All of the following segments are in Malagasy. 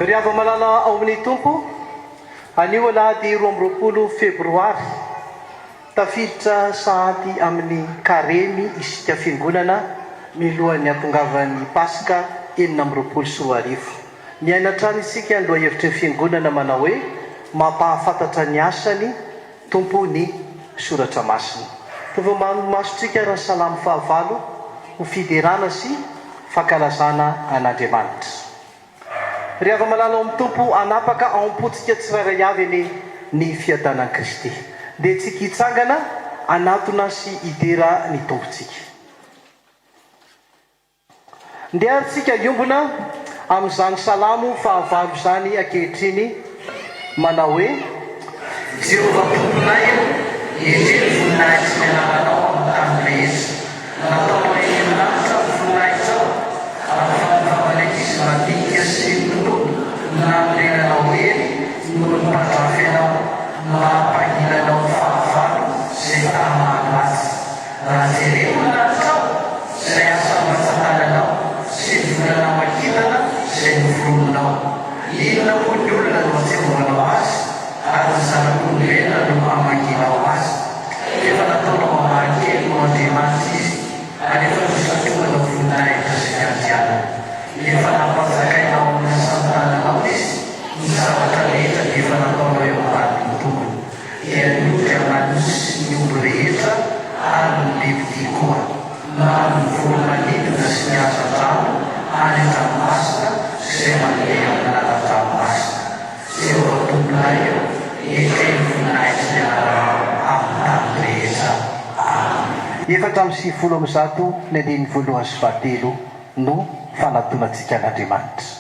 ry ava malala ao amin'ny tompo anio alahady 12 febroary tafiditra sahady amin'ny karemy isika fiangonana milohan'ny atongavan'ny paska 7 miaina trano isika aloha hevitra fiangonana manao hoe mampahafantatra ny asany tompo ny soratra masina tovamasotsika raha salamy fahavalo ho fiderana sy fankalazana an'Andriamanitra. Ry ava malala ao amin'ny tompo anapaka aompotsika tsirairay avy ny fiadanan'i Kristy dia tsika hitsangana anatona sy idera ny tompontsika. Ndehatsika iombona amin'izany salamo fahavalo izany ankehitriny manao hoe Jehovah tomponay indrindra voninahitra sy mianaranao amin'ny tany rehetra natao rehetra voninahitra afafanavanaky izy madinika sy na mirenanao hery no mipatrafy anao mampahilanao fahavalo izay tamahalazy raha jereo manatrao izay asa matsatananao sy volana makitana izay nivolominao inona moa ny olona no atsehovanao azy ary ny zanak'olombelona no amakinao azy efa nataonao amankely no Andriamanitra izy ary efa nisatonanao voninahitra sy fiandianana efa nampazakainao amin'ny asantananao izy ny zavatra rehetra dia efa nataonao eo ambany ny tompony dia nioty amanosy ny omby rehetra ary ny levidia koa na ny volo-manidina sy ny asa-drano any an-dranomasina izay mandeha amin'ny lalan-dranomasina Jehovah tomponay ekeny voninahitra ny anarao amin'ny tany rehetra. Efatra amin'ny 90 ny andiny voalohany sy fahatelo no fanatonantsika an'Andriamanitra.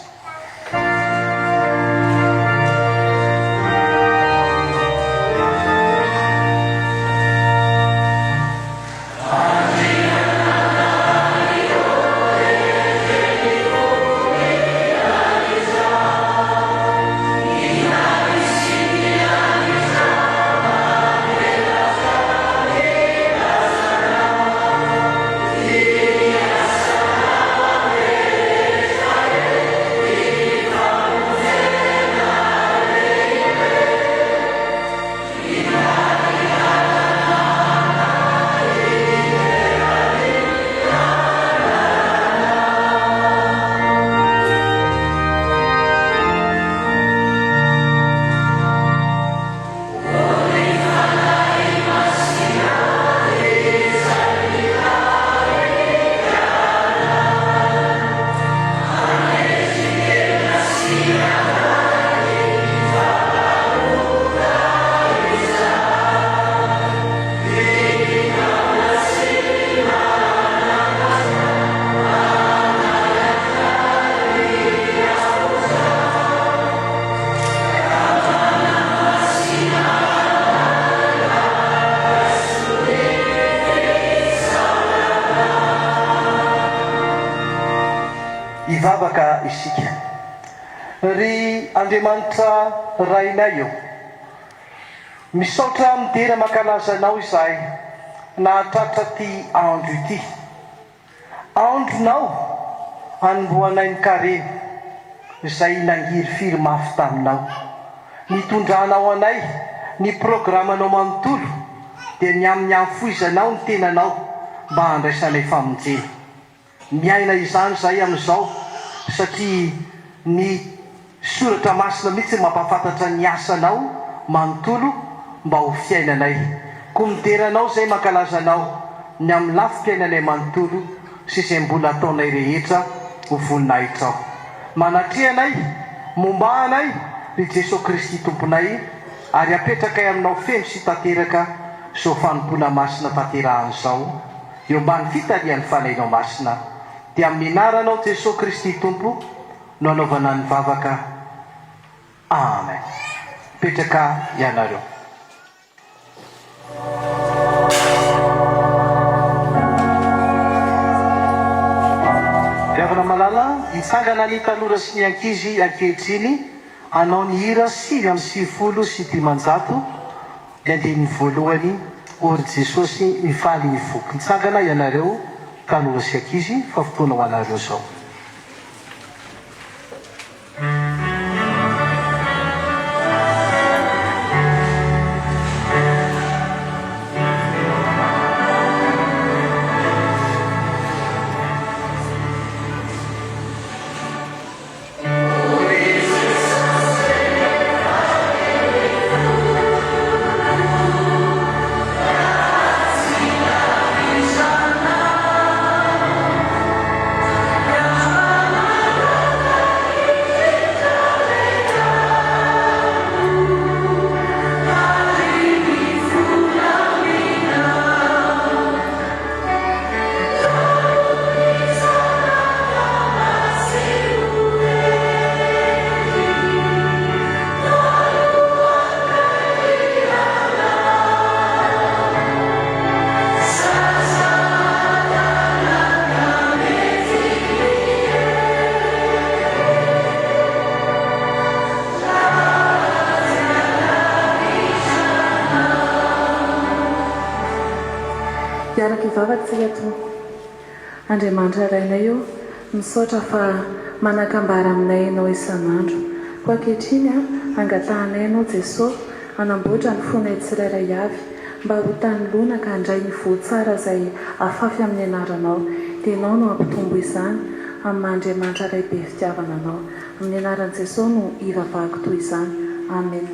Ivavaka isika ry Andriamanitra rainay eo misaotra midera mankalazanao izahay nahatratra ty andro ity andronao anomboanay ny kareny izay nangiry firy mafy taminao nitondranao anay ny programanao manontolo dia ny amin'ny amfoizanao ny tenanao mba handraisanay famonjena miaina izany izay amin'izao satria ny soratra masina mihitsy mampahafantatra ny asanao manontolo mba ho fiainanay koa mideranao izay mankalazanao ny amin'ny lafim-piainanay manontolo sy izay mbola ataonay rehetra ho voninahitra ao manatrehanay mombahanay ry Jesosy Kristy tomponay ary apetrakay aminao feno sy tanteraka zao fanompoana masina tanterahan'izao eo ambany fitarian'ny fanainao masina dia amin'ny anaranao Jesosy Kristy tompo no anaovana ny vavaka. Amen. Petraka ianareo. Fiavana malala hitsangana ny tanora sy ny ankizy ankehitriny hanao ny hira 5:90 sy 500 ny andiny voalohany ory Jesosy mifaly ny foko. Hitsangana ianareo tanora sy ankizy fa fotoana ho anareo zao. Iaraka ivavatsika to Andriamanitra rainay io misaotra fa manakambara aminay ianao isan'andro. Ko ankehitriny angatahanay ianao Jesosy hanamboatra ny fonay tsirairay avy mba ho tany lona ka handray ny voatsara izay afafy amin'ny anaranao. Dia ianao no ampitombo izany amin'ny Andriamanitra ray be fitiavana anao. Amin'ny anaran'i Jesosy no ivavahako toy izany. Amen.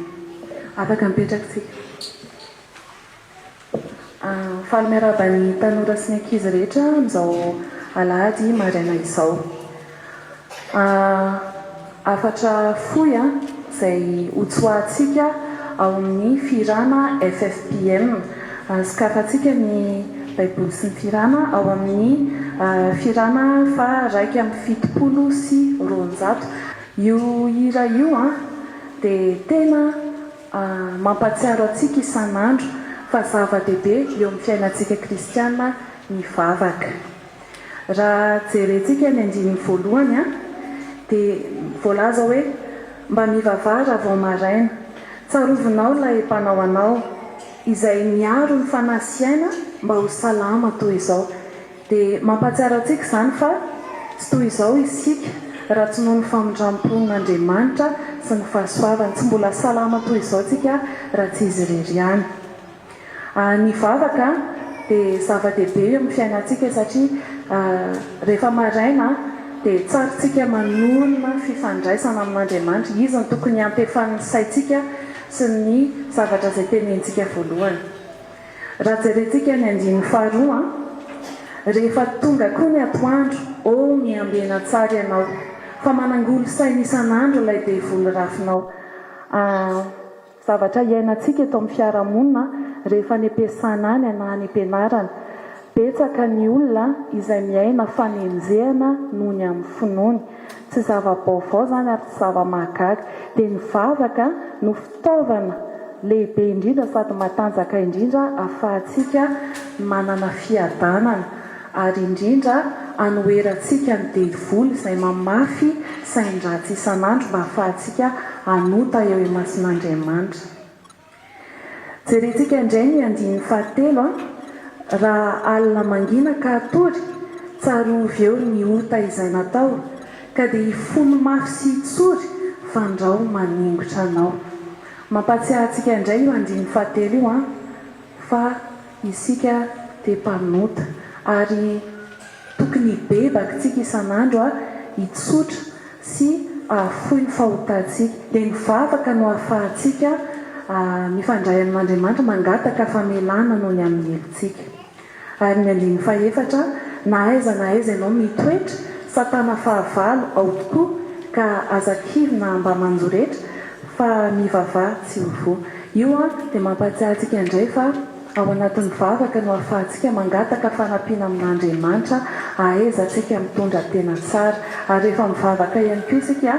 Afaka mipetraksika. Faly miaraba ny tanora sy ny ankizy rehetra amin'izao alahady maraina izao. Afatra foy izay hotsoahantsika ao amin'ny firana FFPM. Sokafantsika ny baiboly sy ny firana ao amin'ny firana fa 170 io hira io dia tena mampatsiaro antsika isan'andro fa zava-dehibe eo amin'ny fiainantsika kristiana ny vavaka. Raha jerentsika ny andininy voalohany dia voalaza hoe mba mivavaha raha vao maraina, tsarovinao ilay mpanao anao izay miaro ny fanasiaina mba ho salama toy izao. Dia mampatsiaro antsika izany fa tsy toy izao isika raha tsy noho ny famindrampon'Andriamanitra sy ny fahasoavany, tsy mbola salama toy izao tsika raha tsy izy irery ihany. Ny vavaka dia zava-dehibe eo amin'ny fiainantsika satria rehefa maraina dia tsarotsika manolona fifandraisana amin'Andriamanitra. Izy no tokony hampefan'ny saintsika sy ny zavatra izay tenentsika voalohany. Raha jerentsika ny andininy faharoa, rehefa tonga koa ny atoandro, miambena tsara ianao fa manangolo saina isan'andro ilay devoly rafinao. Zavatra iainantsika eto amin'ny fiarahamonina rehefa ny ampiasana any na any ampianarana, betsaka ny olona izay miaina fanenjehana noho ny amin'ny finoany. Tsy zava-baovao izany ary tsy zava-mahagaga. Dia ny vavaka no fitaovana lehibe indrindra sady matanjaka indrindra ahafahantsika manana fiadanana ary indrindra anoherantsika ny devoly izay mamafy sain-dratsy isan'andro mba ahafahantsika anota eo imasin'Andriamanitra. Jerentsika indray ny andininy fahatelo, raha alina mangina ka atory, tsarovy eo ny ota izay natao ka dia hifono mafy sy hitsory fandrao maningotra anao. Mampatsiahy antsika indray io andininy fahatelo io fa isika dia mpanota ary tokony hibebaka tsika isan'andro hitsotra sy ahafoy ny fahotantsika. Dia ny vavaka no ahafahantsika mifandray amin'Andriamanitra, mangataka famelana noho ny amin'ny helontsika. Ary ny andininy fahaefatra, na aiza ianao mitoetra satana fahavalo ao tokoa ka azakivina mba manjoretra fa mivavaha tsy hovoa. Io dia mampatsiahy antsika indray fa ao anatin'ny vavaka no ahafahantsika mangataka fanampiana amin'Andriamanitra, ahaiza antsika mitondra tena tsara. Ary rehefa mivavaka ihany koa isika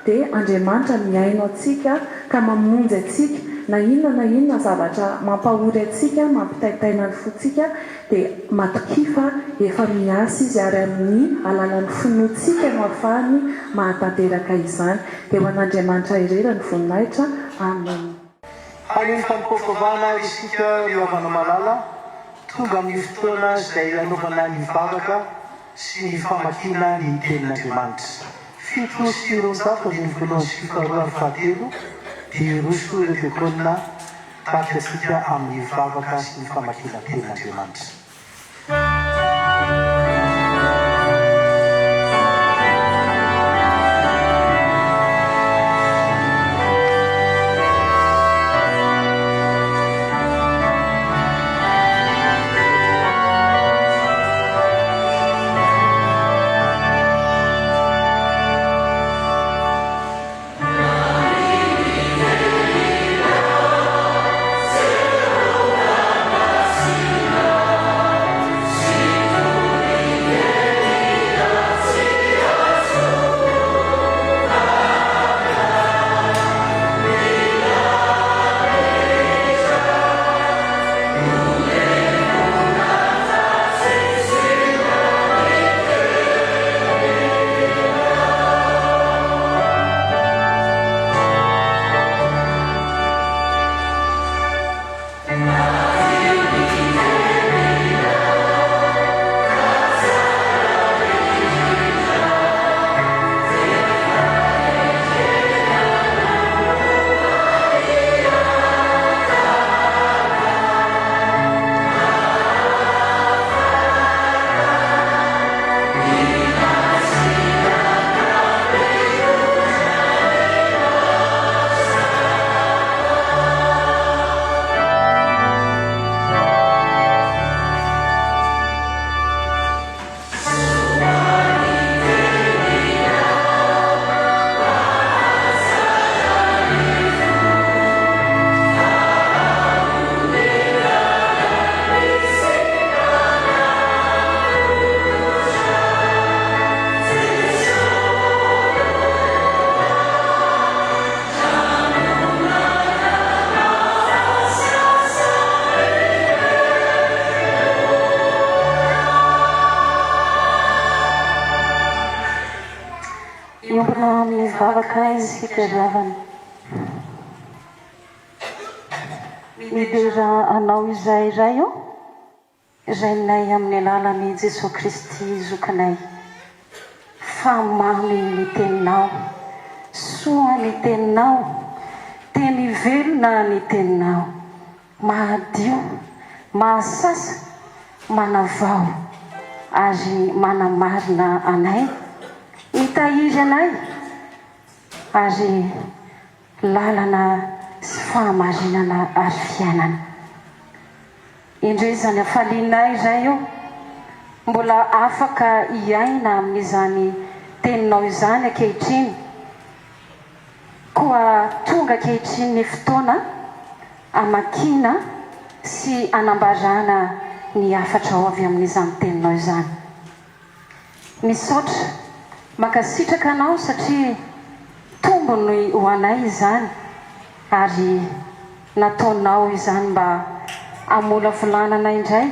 dia Andriamanitra miaino antsika ka mamonjy antsika na inona zavatra mampahory antsika, mampitaitaina ny fontsika, dia matokifa efa miasa izy ary amin'ny alalan'ny finoantsika no ahafahany mahatanteraka izany. Dia ho an'Andriamanitra irery ny voninahitra. Amen. Haniny fampokavana isika eo havana malala tonga amin'ny fotoana izay anaovana ny vavaka sy ny famakiana ny tenin'Andriamanitra. 7 sy 20 ny voalohany sy faharoa fahatelo dia roso ireo fiakonina takasika amin'ny vavaka sy ny famakiana tenin'Andriamanitra. Amen. mivavaka izy fitadiavana midera anao izay iray io izay nay amin'ny alalan'i Jesosy Kristy zokinay fa mamy ny teninao soa ny teninao teny velona ny teninao mahadio mahasasa manavao ary manamarina anay mitahiry anay ary lalana sy fahamarinana ary fiainana indrezany afalinay izay io mbola afaka iaina amin'izany teninao izany ankehitriny koa tonga ankehitriny ny fotoana amakina sy anambarana ny afatra ao avy amin'izany teninao izany misaotra makasitraka anao satria tombony ho anay izany ary nataonao izany mba amola volanana indray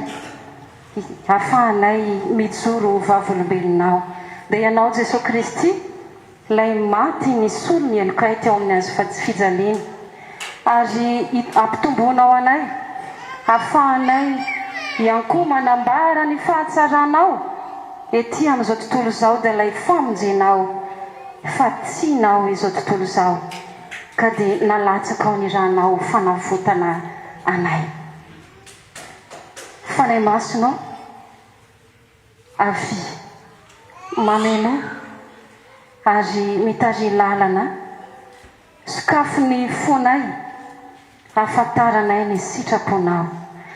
ahafahanay mijoro vavolombelonao dia ianao Jesosy Kristy lay maty ny solo ny elokay teo amin'ny azo fijaliana ary ampitomboanao anay ahafahanay iankoa manambara ny fahatsaranao ety amin'izao tontolo izao dia lay famonjenao fatsianao izao tontolo izao ka dia nalatsaka ao ny ranao fanavotana anay fanay masonao avy mamenao ary mitary lalana sokafo ny fonay ahafantaranay ny sitraponao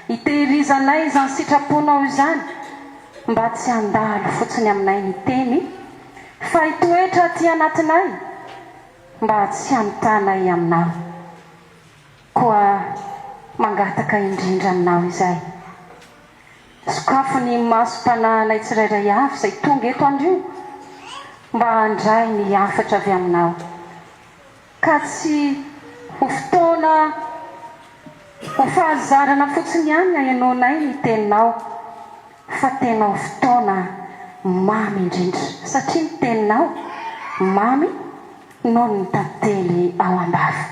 hitehirizanay izany sitraponao izany mba tsy handalo fotsiny aminay ny teny fa hitoetra ty anatinay mba tsy hanotanay aminao koa mangataka indrindra aminao izay sokafo ny masom-pananay tsirairay avy izay tonga eto andrio mba handray ny afatra avy aminao ka tsy ho fotoana ho fahazarana fotsiny ihany ahenonay ny teninao fa tenao fotoana mamy indrindra satria ny teninao mamy noho ny tantely ao ambava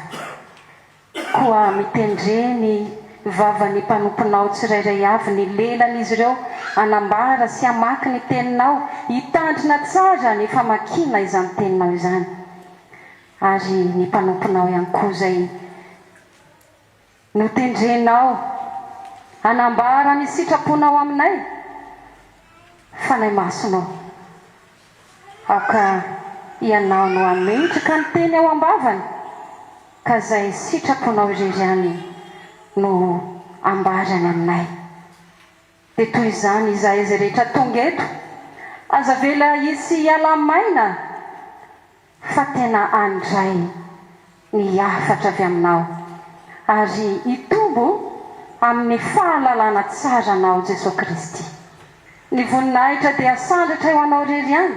koa mitendreny vavany mpanomponao tsirairay avy ny lelan'izy ireo anambara sy amaky ny teninao hitandrina tsara ny famakina izany teninao izany ary ny mpanomponao ihany koa izay notendrenao anambara ny sitraponao aminay fanay masonao aoka ianao no ametraka ny teny ao ambavany ka izay sitraponao ireriany no ambarany aminay dia toy izany izay izay rehetra tonga eto aza vela isy ialamaina fa tena andray ny afatra avy aminao ary hitombo amin'ny fahalalana tsara anao Jesosy Kristy ny voninahitra dia asandratra eo anao rery ihany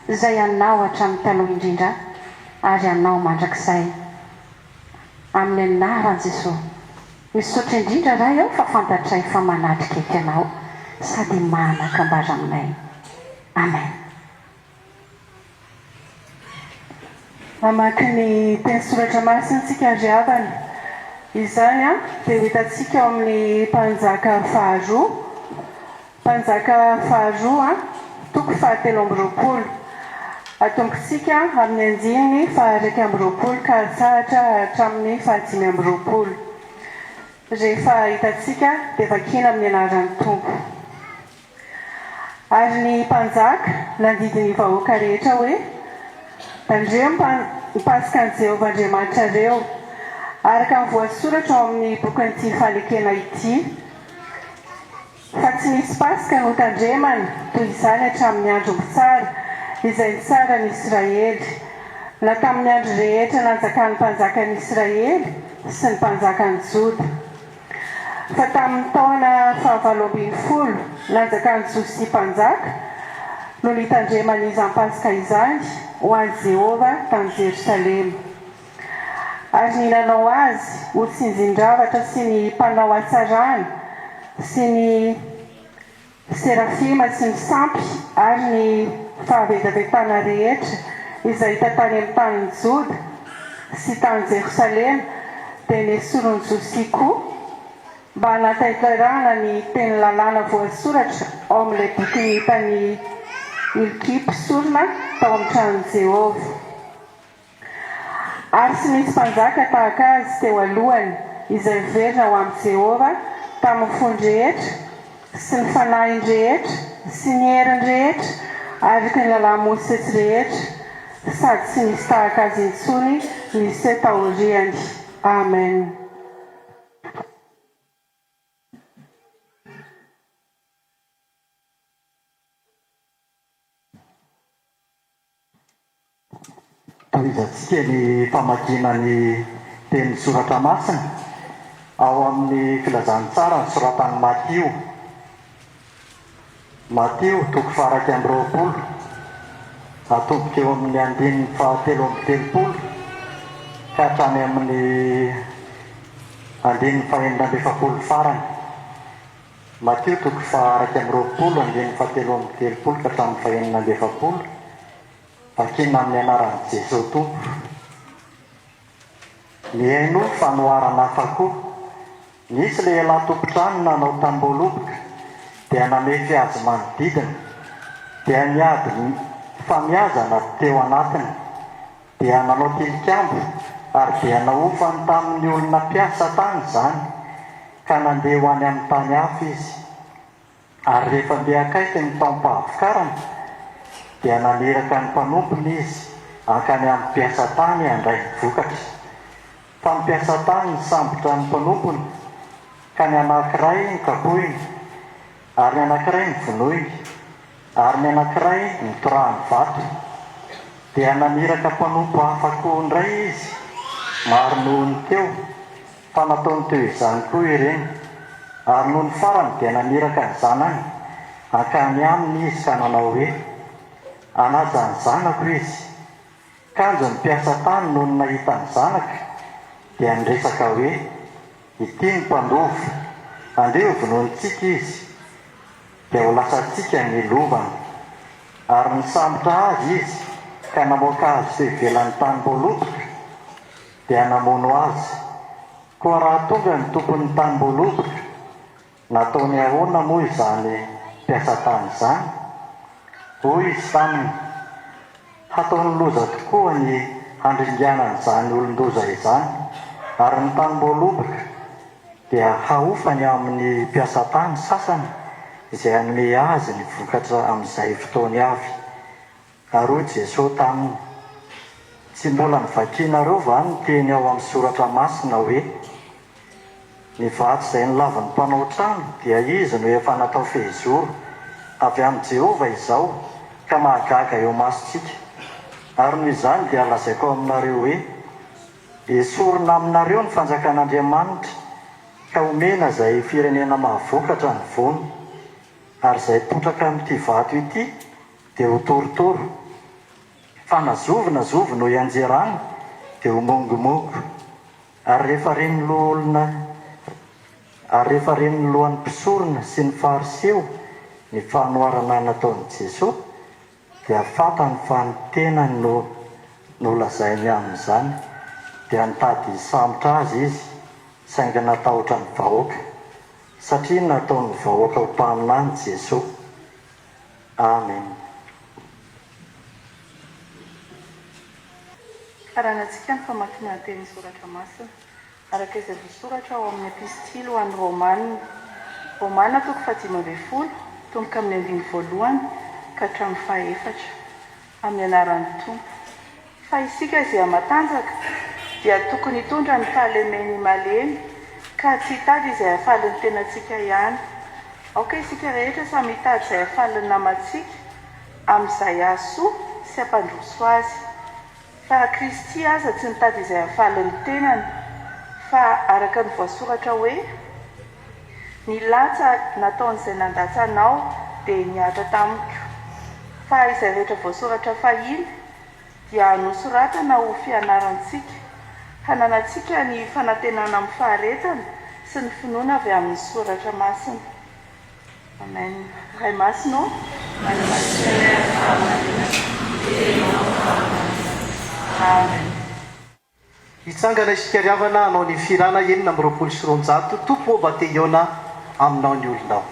izay anao hatramin'ny taloha indrindra ary anao mandrakizay amin'ny anaran'i Jesosy misaotra indrindra raha eo fa fantatray fa manatrika eky anao sady manakambara aminay amen mamaky ny teny soratra masina antsika andry avana izany a dia hitantsika ao amin'ny mpanjaka faharoa toko fahatelo amby roapolo atombontsika amin'ny andininy faharaiky amby roapolo ka sahatra hatramin'ny fahadimy amby roapolo rehefa hitantsika dia vakina amin'ny anaran'ny tompo ary ny mpanjaka nandidiny vahoaka rehetra hoe tandreo mipasika an'i Jehovah Andriamanitra reo araka ny voasoratra ao amin'ny bokin'ity falekena ity fa tsy misy pasika no tandremana toy izany hatramin'ny andro mbitsara izay nitsara ny Israely na tamin'ny andro rehetra nanjakan'ny mpanjakan'ny Israely sy ny mpanjakan'ny Joda fa tamin'ny taona 720 nanjakan'ny Josia mpanjaka no nitandremana izany pasika izany ho an'i Jehova tamin'ny Jerosalema ary ny nanao azy ho tsinjin-dravatra sy ny mpanao hatsarana sy ny serafima sy ny sampy ary ny fahavedavetana rehetra izay hita tany amin'ny tany Joda sy tany Jerosalema dia nesorony Josia koa mba hanatanterahana ny teny lalàna voasoratra ao amin'ilay boky hitany Ilky mpisorona tao amin'ny tranon'i Jehova. Ary sy misy mpanjaka tahaka azy teo alohany izay verina ho amin'ny Jehova tamin'ny fony rehetra sy ny fanahy rehetra sy ny heriny rehetra araka ny lalàmosetsy rehetra sady tsy misy tahaka azy intsony misy taoriany. Amen. Tohizatsika ny famakiana ny teny soratra masina ao amin'ny filazantsara ny soratan'ny Matio. Matio toko faraky amby 20 atomboka eo amin'ny 7:30 ka hatrany amin'ny 7:40 farany. Matio toko faraky amby 20 7:30 ka hatramin'ny 7:40 vakina amin'ny anaran'i Jesosy Tompo. Mihaino fanoharana hafa koa. Nisy lehilahy tompotrano nanao tamboloboka dia namefy azy manodidina dia niady famiazana teo anatiny dia nanao tilikambo ary dia naofany tamin'ny olona mpiasa tany izany ka nandeha ho any amin'ny tany hafa izy. Ary rehefa ndeha akaiky ny taom-pahavokarana dia naniraka ny mpanompony izy hankany amin'ny mpiasa tany handray ny vokatra. Fa ny mpiasa tany nisambotra ny mpanompony ka ny anankiray nikapohiny ary ny anankiray nivonoiny ary ny anankiray nitorahany vato. Dia naniraka mpanompo hafa koa indray izy maro noho ny teo fa nataony teo izany koa ireny. Ary noho ny farany dia naniraka ny zanany hankany aminy izy ka nanao hoe anaja ny zanako izy. Kanjo ny mpiasa tany noho ny nahita ny zanaka dia niresaka hoe ity ny mpandova, andeo vononintsika izy dia ho lasantsika ny lovany. Ary nisambotra azy izy ka namoaka azy teo ivelan'ny tanimboloboka dia namono azy. Koa raha tonga ny tompon'ny tanimboloboka nataony ahoana moa izany mpiasa tany izany? Hoy izy taminy, hataony loza tokoa ny handringanan'izany olon-doza izany. Ary ny tanimboloboka dia haofany amin'ny mpiasa tany sasany izay hanome azy ny vokatra amin'izay fotoany avy. Ary hoy Jesosy taminy, tsy mbola nivakianareo va ny teny ao amin'ny soratra masina hoe ny vato izay nilavin'ny mpanao trano dia izy no efa natao fehizoro avy amin'ny Jehova izao ka mahagaga eo masontsika. Ary noho izany dia lazaiko aminareo hoe esorina aminareo ny fanjakan'Andriamanitra ka omena izay firenena mahavokatra ny vono. Ary izay potraka amin'ity vato ity dia ho torotoro, fa nazovina no ianjerana dia ho mongomongo. Ary rehefa reny lohan'ny mpisorona sy ny fariseo ny fanoharana nataon'i Jesosy dia fatany fa ny tenany no lazainy amin'izany. Dia nitady hisambotra azy izy saingy natahotra ny vahoaka satria nataony vahoaka ho mpaminany Jesosy. Amen. Karanantsika ny famakiana teny soratra masina araka izay voasoratra ao amin'ny epistily ho an'ny Romana toko 10 tomboka amin'ny 1 ka hatramin'ny 4 amin'ny anaran'ny Tompo. Fa isika izay matanjaka dia tokony hitondra ny fahalemeny malemy ka tsy hitady izay hafalin'ny tenantsika ihany. Aoka isika rehetra samy hitady izay hafalin'ny namantsika amin'izay asoa sy hampandroso azy. Fa Kristy aza tsy nitady izay hafalin'ny tenany fa araka ny voasoratra hoe ny latsa nataon'izay nandatsa anao dia niatra tamiko. Fa izay rehetra voasoratra fahiny dia nosoratana ho fianarantsika hananantsika ny fanantenana amin'ny faharetana sy ny finoana avy amin'ny soratra masina. Amen. Ray masina hitsangana isika riavana anao ny firana enina amby roapolo sy roanjato tompo bataillona aminao ny olonao.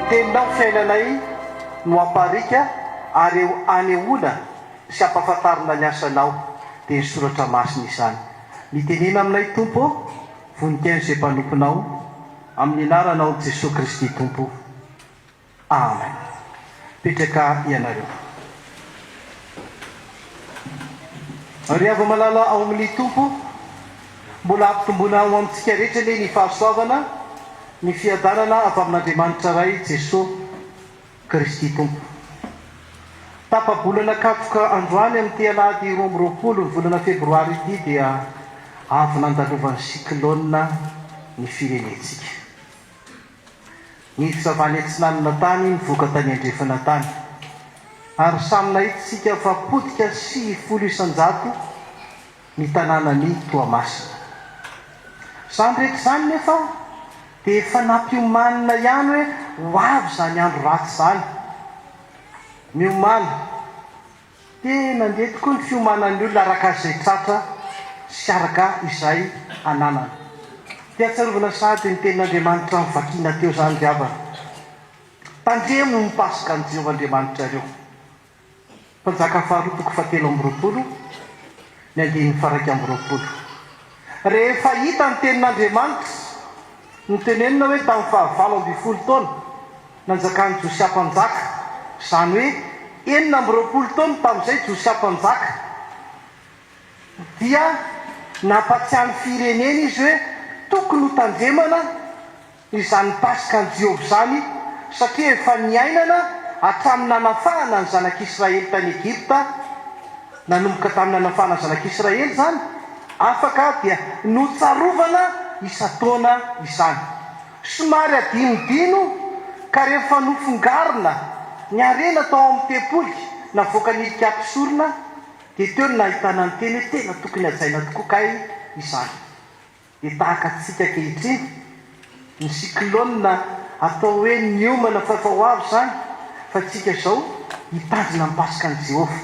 Teninao fiainanay no amparika ary anehoana sy ampahafantarina ny asanao dia ny soratra masina izany. Mitenena aminay Tompo, voninkaino izay mpanomponao, amin'ny anaranao Jesosy Kristy Tompo. Amen. Petraka ianareo. Ry avy malala ao amin'ny Tompo, mbola ampitomboina ao amintsika rehetra le ny fahasoavana, ny fiadanana avy amin'Andriamanitra ray Jesosy Kristy Tompo. Tapabolana kapoka androany amin'ny Alahady 20 ny volana Febroary ity dia avy nandalovan'ny cyclone ny firenentsika. Ny fisavany antsinanana tany nivoaka tany andrefana tany, ary samy nahitsika fa potika 900 ny tanànany Toamasina. Zany rehetra zany nefa dia efa nampiomanina ihany hoe ho avy zany andro ratsy zany. Miomana dia nandeha tokoa ny fiomanan'ny olona araka izay tratra sy araka izay ananana. Dia tsarovana sady ny tenin'Andriamanitra mivakina teo zany diavana. Tandremo no mipasika ny Jehovahandriamanitra ireo. Mpanjaka faharotoko 720 ny 120. Rehefa hita ny tenin'Andriamanitra nitenenina hoe tamin'ny 720 taona nanjakan'ny Josia mpanjaka, izany hoe 420 taona tamin'izay Josia mpanjaka, dia nampatsiahy firenena izy hoe tokony ho tandremana izany pasika ny Jehova zany, satria efa niainana hatramin'ny nanafahana ny zanak'Israely tany Egipta. Nanomboka tamin'ny nanafahana ny zanak'Israely zany, afaka dia notsarovana isa-taona izany. Somary adinodino, ka rehefa nofongarina ny harena tao amin'ny tempoly navoaka ny ilika ampisorona, dia teo no nahitana ny teny hoe tena tokony hajaina tokoa kay izany. Dia tahaka antsika ankehitriny, ny cyclone atao hoe niomana fa efa ho avy zany, fa tsika izao hitazona ny pasika ny Jehova.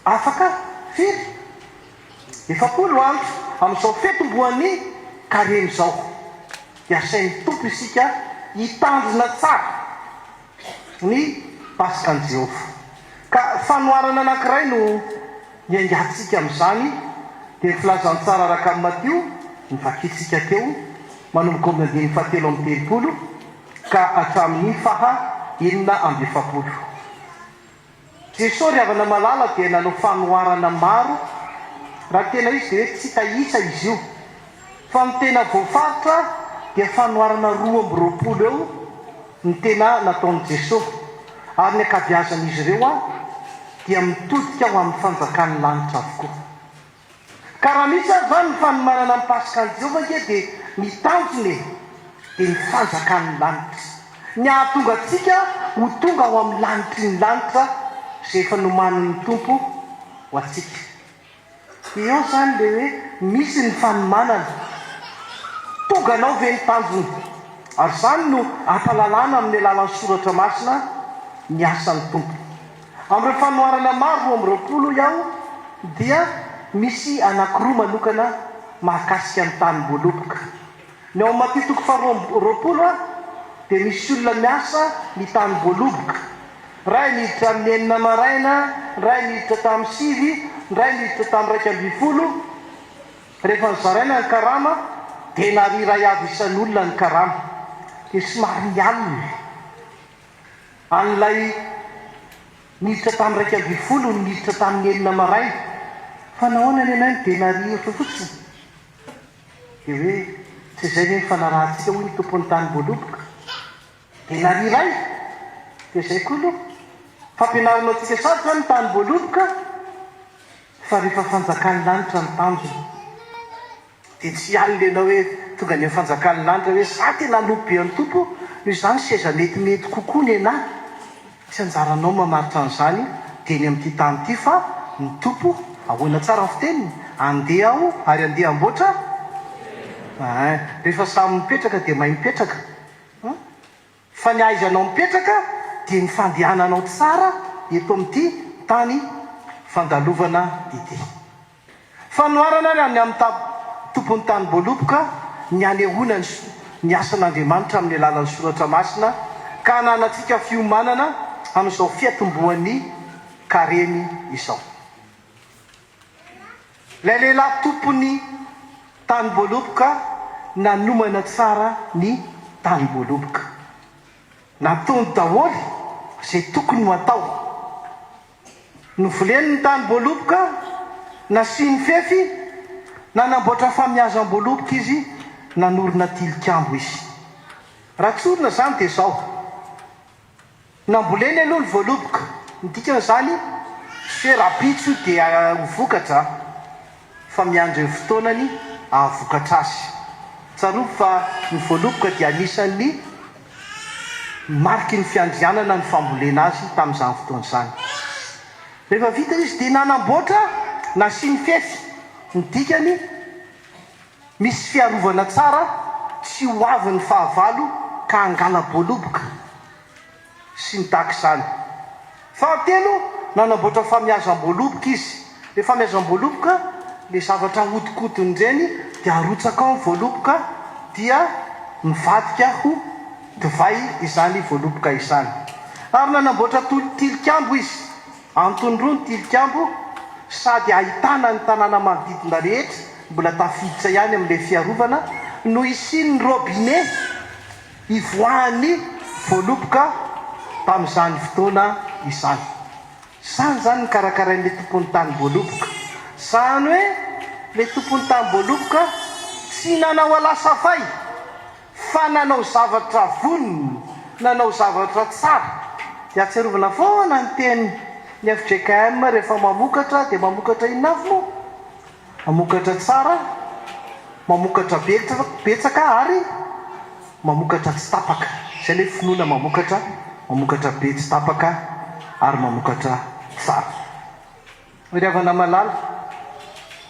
Afaka firy 70 andro amin'izao fetomboan'ny kareny izao, dia asain'ny Tompo isika hitanjona tsara ny pasika ny Jehova. Ka fanoharana anankiray no niangatsika amin'izany, dia filazany tsara araka amin'ny Matio nivakitsika teo manomboka amin'ny 7:30 ka hatramin'ny 9:70. Jesosy ry havana malala dia nanao fanoharana maro. Raha tena izy dia hoe tsy tahisa izy io, fa ny tena voafaritra dia fanoharana 20 eo ny tena nataon'i Jesosy, ary ny ankabeazan'izy ireo dia mitodika ho amin'ny fanjakan'ny lanitra avokoa. Ka raha misy zany ny fanomanana ny pasika ny Jehova dia mitanjony dia ny fanjakan'ny lanitra, ny ahatonga antsika ho tonga ho amin'ny lanitry ny lanitra izay efa nomaniny Tompo ho antsika. Eo zany le hoe misy ny fanomanana, tonga anao ve ny tanjony, ary zany no ampalalana amin'ny alalan'ny soratra masina ny asan'ny Tompo. Amin'ireo fanoharana maro 20 iaho dia misy anankiroa manokana mahakasika ny tany mboaloboka. Ny ao Matio 20 dia misy olona miasa ny tany mboaloboka, ray niditra amin'ny enina maraina, ray niditra tamin'ny sivy, ray niditra tamin'ny raika amby folo. Rehefa nyzaraina ny karama dia nary ray avy isan'olona ny karama dia somary mialina an'ilay niditra tamin'ny raika amby folo niditra tamin'ny enina maraina fa nahoana ny anany dia nary ohatra fotsiny dia hoe tsy izay hoe nyfanarahantsika hoy ny tompony tany voaloboka dia nary ray dia izay koa aloha fampianaranao antsika sarotra ny tany voaloboka fa rehefa fanjakany lanitra ny tanjony dia tsy alina hoe tonga ny fanjakany lanitra hoe za tena lobe any tompo noho izany seza metimety kokoa ny anahy tsy anjaranao mamaritra an'izany dia ny amin'ity tany ity fa ny tompo ahoana tsara ny fiteniny andeha aho ary andeha amboatra rehefa samy mipetraka dia mahay mipetraka fa ny aizanao mipetraka dia ny fandehananao tsara eto amin'ity tany fandalovana ity fanoharana ny amin'ny tompony tany voaloboka ny anehoana ny asan'Andriamanitra amin'ny alalan'ny soratra masina ka hananantsika fiomanana amin'izao fiatomboan'ny kareny izao. Ilay lehilahy tompony tany voaloboka nanomana tsara ny tany voaloboka, nataony daholo izay tokony ho atao. Novoleny ny tany voaloboka, nasiany fefy, nanamboatra famiazam-boaloboka izy, nanorina tilikambo izy. Raha tsorina izany dia izao, namboleny aloha ny voaloboka, nidikan'izany hoe rapitso dia ho vokatra fa miandry ny fotoanany ahavokatra azy. Tsaroa fa ny voaloboka dia anisan'ny mariky ny fiandrianana ny fambolena azy tamin'izany fotoana izany. Rehefa vita izy dia nanamboatra, nasiany fefy, ny dikany misy fiarovana tsara tsy ho avy ny fahavalo ka angala voaloboka sy ny tahak'izany. Fahatelo, nanamboatra famiazam-boaloboka izy. Le famiazam-boaloboka, le zavatra hodikontony ireny dia arotsaka ao ny voaloboka dia mivadika ho divay izany voaloboka izany. Ary nanamboatra tilikambo izy, antony roa ny tilikambo, sady ahitana ny tanàna manodidina rehetra mbola tafiditra ihany amin'ilay fiarovana no isiny ny robinet ivoahan'ny voaloboka tamin'izany fotoana izany. Izany zany ny karakarain'ilay tompony tany voaloboka. Izany hoe ilay tompony tany voaloboka tsy nanao alasa fay fa nanao zavatra voniny, nanao zavatra tsara. Dia ahatsiarovana foana ny teny ny FJKM rehefa mamokatra dia mamokatra inona avy moa? Mamokatra tsara, mamokatra betsaka ary mamokatra tsy tapaka. Izay ilay finoana mamokatra be tsy tapaka ary mamokatra tsara. Ry havana malala,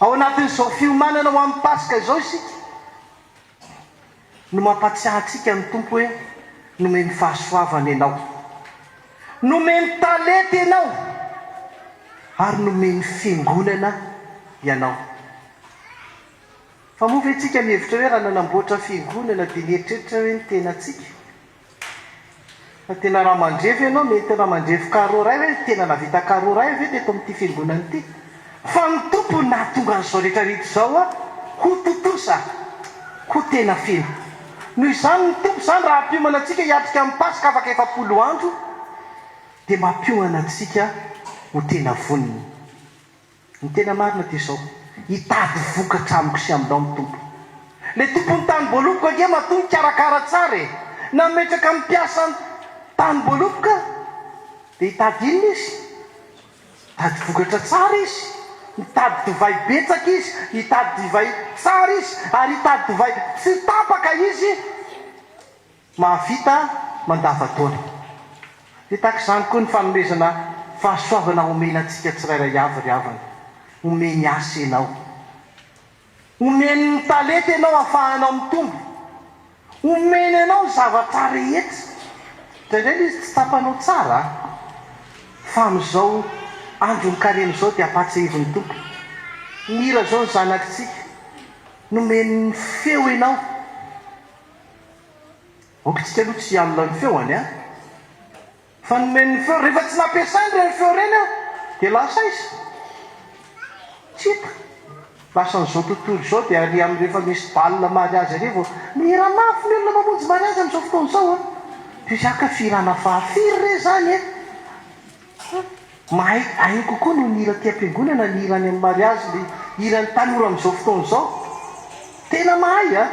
ao anatin'izao fiomanana ho amin'ny Pasika izao isika no mampatsiahy antsika ny tompo hoe nomeny fahasoavana ianao, nomeny talenta ianao ary nomeny fiangonana ianao. Fa moa ve tsika mihevitra hoe raha nanamboatra fiangonana dia nieritreritra hoe ny tena tsika? Fa tena raha mandrefy ianao, mety raha mandrefy carreau ray hoe tena navita carreau ray ve teto amin'ity fiangonana ity? Fa ny tompo nahatonga an'izao rehetrarehetra izao ho totosa, ho tena feno. Noho izany ny tompo izany raha ampiomana antsika hiatrika amin'ny Pasika afaka 7 andro dia mampiomana antsika ho tena voniny. Ny tena marina dia izao, hitady vokatra amiko sy aminao ny tompo. Ilay tompony tany voaloboka ange matoa mikarakara tsara e, nametraka mipiasa ny tany voaloboka dia hitady inona izy? Hitady vokatra tsara izy, hitady divay betsaka izy, hitady divay tsara izy ary hitady divay tsy tapaka izy mahavita mandava-taona. Dia tahak'izany koa ny fanomezana fahasoavana omena antsika tsirairay avy ry havana. Omeny asa ianao, omeny ny talenta ianao ahafahanao mitombo, omeny ianao zavatra rehetra. Indraindray izy tsy tapanao tsara fa amin'izao andro ny kareny izao dia ampatsiahivin'ny tompo. Mira izao ny zanakitsika, nomeny ny feo ianao. Okitsika aloha tsy alina ny feoany fa nomeny feo rehefa tsy nampiasainy reny feo reny a dia lasa izy tsy hita lasa n'izao tontolo izao dia ary amin'ny rehefa misy balina mariazy ary vao mihira mafy ny olona mamonjy mariazy amin'izao fotoana izao a dia zaka firana fahafiry re zany e mahay ainy kokoa no nihira ty am-piangonana ny hirany amin'ny mariazy le hirany tanora amin'izao fotoana izao tena mahay a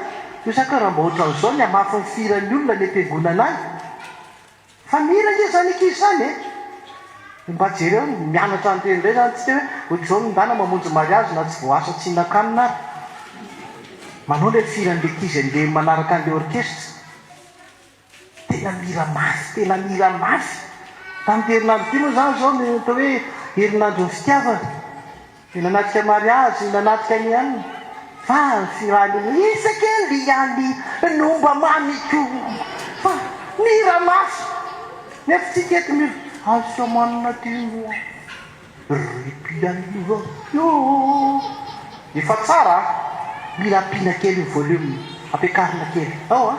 io zaka raha mba ohatra n'izao ny hamafy ny fihiran'ny olona ny am-piangonana any fa mihira nge zany ankizy zany e mba jereo mianatra anyteny ndray zany tsy te hoe ohatr'izao mindana mamonjy mariazy na tsy voasa tsy hinan-kanina ary manao le fihiran'le ankizy an'le manaraka an'le orkestra tena mihira mafy tena mihira mafy tamin'ny herinandro ty moa zany zao ny atao hoe herinandro ny fitiavana nanatrika mariazy nanatrika ny anina fa ny firany isake li any nomba mamiko fa mihira mafy nefa tsika eto mihira asamanina ty moa ripianiva io efa tsara mila ampina kely ny volume ampiakarina kely ao a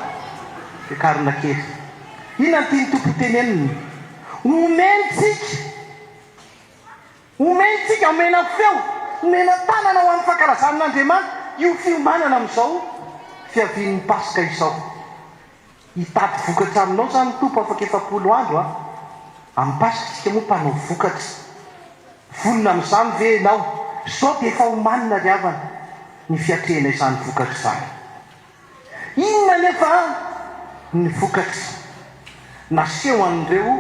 ampiakarina kely inona ny tiany tompo teneniny omentsika omena feo omena tanana ho amin'ny fankalazan'Andriamanitra io fiomanana amin'izao fiavian'ny paska izao hitady vokatra aminao zany tompo afaka 7 andro a amin'ny paska tsika moa mpanao vokatra volona amin'izany ve enao zao dia efa homanina ry havana ny fiatrehana izany vokatra izany inona nefa ny vokatra naseho an'ireo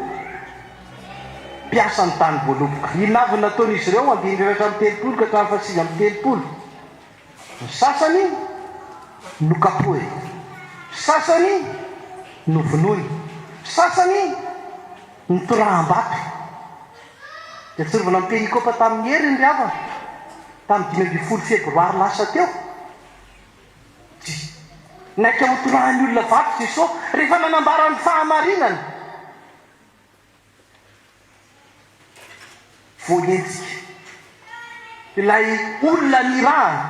mpiasa ny tany voaloboka inavy nataon'izy ireo 5 ka hatramin'ny 7 ny sasany nokapohy sasany novonoiny sasany nitoraham-bato dia tsorovana amin'ny penikopa tamin'ny hery ny havana tamin'ny 5 febroary lasa teo naika ho torahan'ny olona vato jesosy rehefa nanambara ny fahamarinany voentsika ilay olona nirahany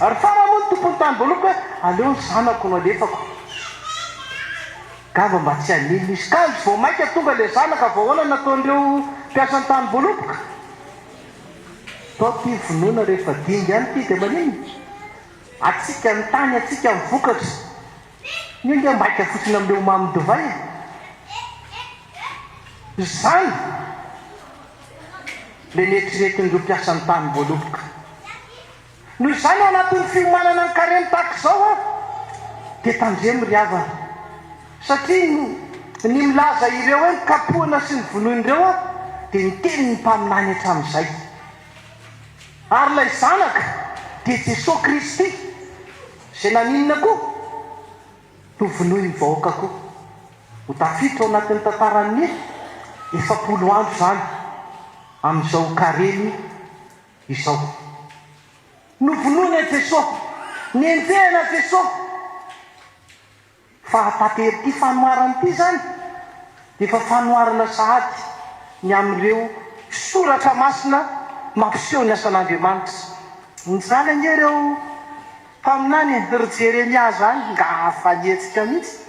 ary faramoa ny tompony tany voaloka aleo ny zanako no alefako gava mba tsy haniny misy kanjo vao maika tonga le zanaka vao hoana nataon'ireo mpiasa ny tany voaloboka tao ty vonoana rehefa dingy any ty dia maniny atsika ny tany atsika ny vokatra ninga maika fotsiny amin'ireo mamy divay zany le netriretin'ireo mpiasa ny tany voaloboka noho izany ao anatin'ny fiomanana ny kareny tahaka izao a dia tandremo ry havana satria ny milaza ireo hoe nikapohana sy ny vonoin'ireo a dia niteny ny mpaminany hatramin'izay ary ilay zanaka dia Jesosy Kristy izay naninona koa no vonoiny vahoaka koa ho tafiditra ao anatin'ny tantaran'ny 7 andro zany amin'izao kareny izao no vonoina Jesosy nenjehana Jesosy fa tatery ty fanoharana ty zany dia efa fanoharana sahady ny amin'ireo soratra masina mampiseho ny asan'Andriamanitra ny zany anie ireo mpaminany ry Jeremia zany nga hafanyetsika mihitsy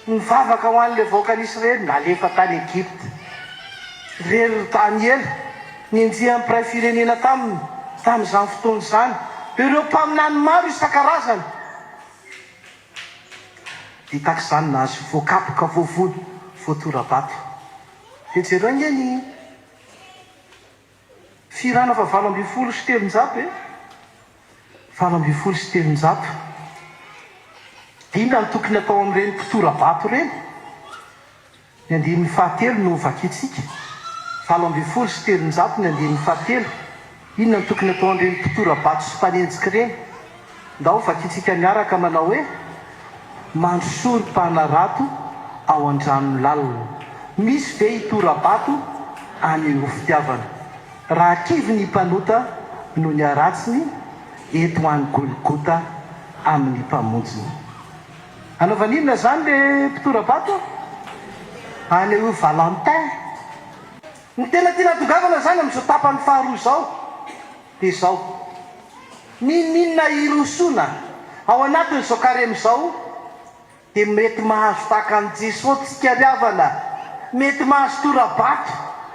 nivavaka ho an'le vahoakan'Israely nalefa tany Egypte rery Daniela ninjihan'ny mpiray firenena tamin'izany fotoana izany ireo mpaminany maro isan-karazany dia tahaka izany nahazo voakapoka voavolo voatora-bato fijereo nge ny firana fa 7 sy 3 e 7 sy 3 dina ny tokony atao amin'ireny mpitora-bato reny ny 9 no vakitsika 7 sy 3 ny 9 inona ny tokony atao amin'ireny mpitora-bato sy mpanenjika reny ndao vakitsika miaraka manao hoe mandrosory mpanarato ao an-drano lalina misy ve hitora-bato any ho fitiavana raha kivy ny mpanota no ny aratsiny eto any Golgota amin'ny mpamonjiny anaovan'inona zany le mpitora-bato any io Valentin ny tena tiana tongavana zany amin'izao tapany faharoa zao dia zao ninona irosona ao anatin'izao karemy zao dia mety mahazo tahaka an'i Jesosy tsika ry havana mety mahazo torabato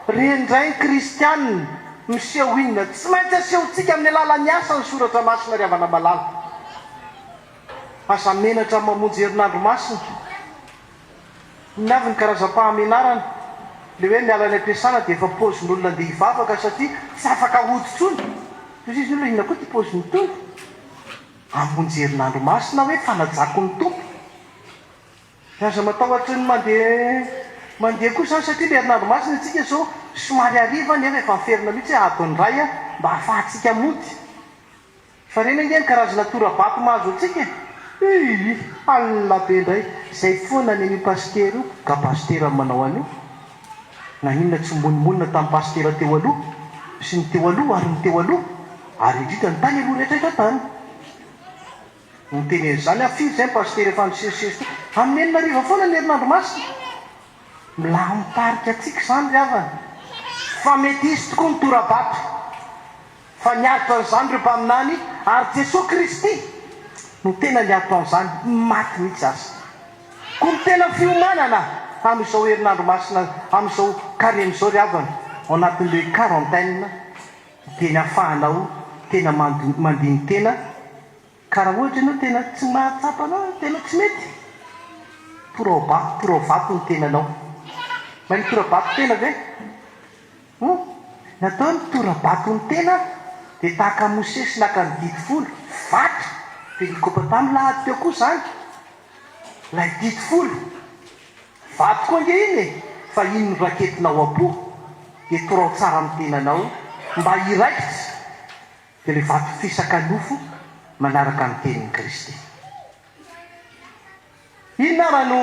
rendray ny kristianina miseho inona tsy maintsy asehontsika amin'ny alalan'ny asa ny soratra masina ry havana malala asa menatra mamonjy herinandro masina ny avy ny karazam-pahamenarana le hoe miala ny ampiasana dia efa pozin'olona andeha hivavaka satria tsy afaka hoditsony toy izy olona inona koa ty poziny tompo amonjy herinandro masina hoe fanajako ny tompo aza matahotra ny mandeha koa zany satria le herinandro masina atsika zao somary ariva nefa efa miferina mihitsy hoe atony ray a mba hahafahantsika mody fa reny ange ny karazana torabato mahazo atsika alina be indray zay foana ny pastera io ka pastera manao an'io na inona tsy monimonina tamin'ny pastera teo aloha sy ny teo aloha ary ny teo aloha ary indrindra ny tany aloha rehetra etra tany ny tenen'izany afiry zay ny pastera efa nisesisesy amin'ny enina ariva foana ny herinandro masina milaha mitarika atsika zany ry havana fa mety izy tokoa ny torabato fa niaritra n'izany reo mpaminany ary Jesosy Kristy no tena niato an'izany maty mihitsy azy ko ny tena fiomanana amin'izao herinandro masina amin'izao karen'izao ry havana ao anatin'le quarantaine dia ny ahafahanao tena mandiny tena karaha ohatra ianao tena tsy mahatsapa anao tena tsy mety torovato ny tenanao many torabato tena ve natao ny torabato ny tena dia tahaka mosesy naka ny dity folo vato dia nikopa tamin'ny lahady teo koa zany lay dity folo vato koa nge iny e fa iny ny raketinao apo dia torao tsara amin'ny tenanao mba hiraikitra dia le vato fisaka nofo manaraka ny tenin'i Kristy inona raha no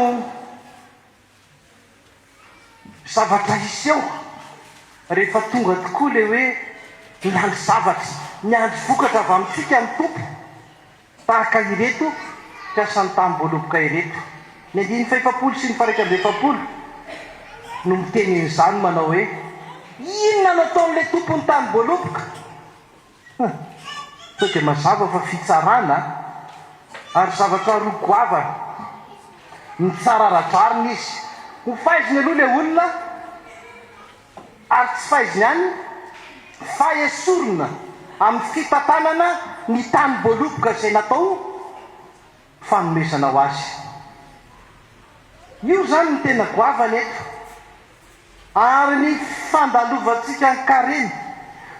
zavatra iseho rehefa tonga tokoa le hoe miandry zavatra miandry vokatra avy amintsika ny tompo tahaka ireto piasan'ny tamim-boaloboka ireto ny andiny faefapolo sy ny faraikam-befapolo no mitenin'izany manao hoe inona nataon'le tompony tamim-boaloboka sao dia mazava fa fitsarana ary zavatra rogoavana ny tsara radrariny izy ho faiziny aloha le olona ary tsy faiziny hany fa esorina amin'ny fitantanana ny tany-boaloboka izay natao fanomezana ho azy io zany ny tena goavany eto ary ny fandalovantsika ny kareny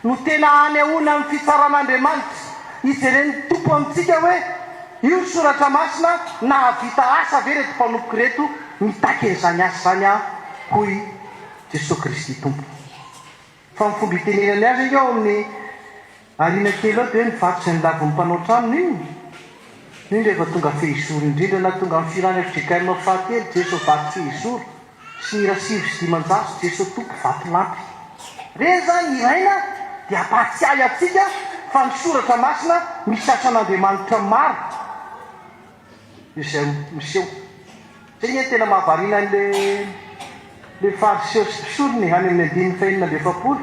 no tena hanehoana amin'ny fitsaran'Andriamanitra ijereny tompo amintsika hoe io soratra masina na havita asa ve reto mpanompoka reto mitaky an'izany asa zany hoy Jesosy Kristy tompo fa ny fomba itenenany azy io ao amin'ny arina kely ao dia hoe mivatotsy ny lavon'ny mpanao tranony iny rehefa tonga fehizoro indrindra na tonga amin'ny firany afrikanina fahatelo Jesosy vato fehizoro sy ny rasivy sy dimanjato Jesosy tompo vato lampy reny zany iraina dia ampatsiahy atsika fa ny soratra masina misy asan'Andriamanitra maro izay miseho zay ny tena mahavarina le fariseo sy mpisorony any amin'ny andiny fahenina amby efapolo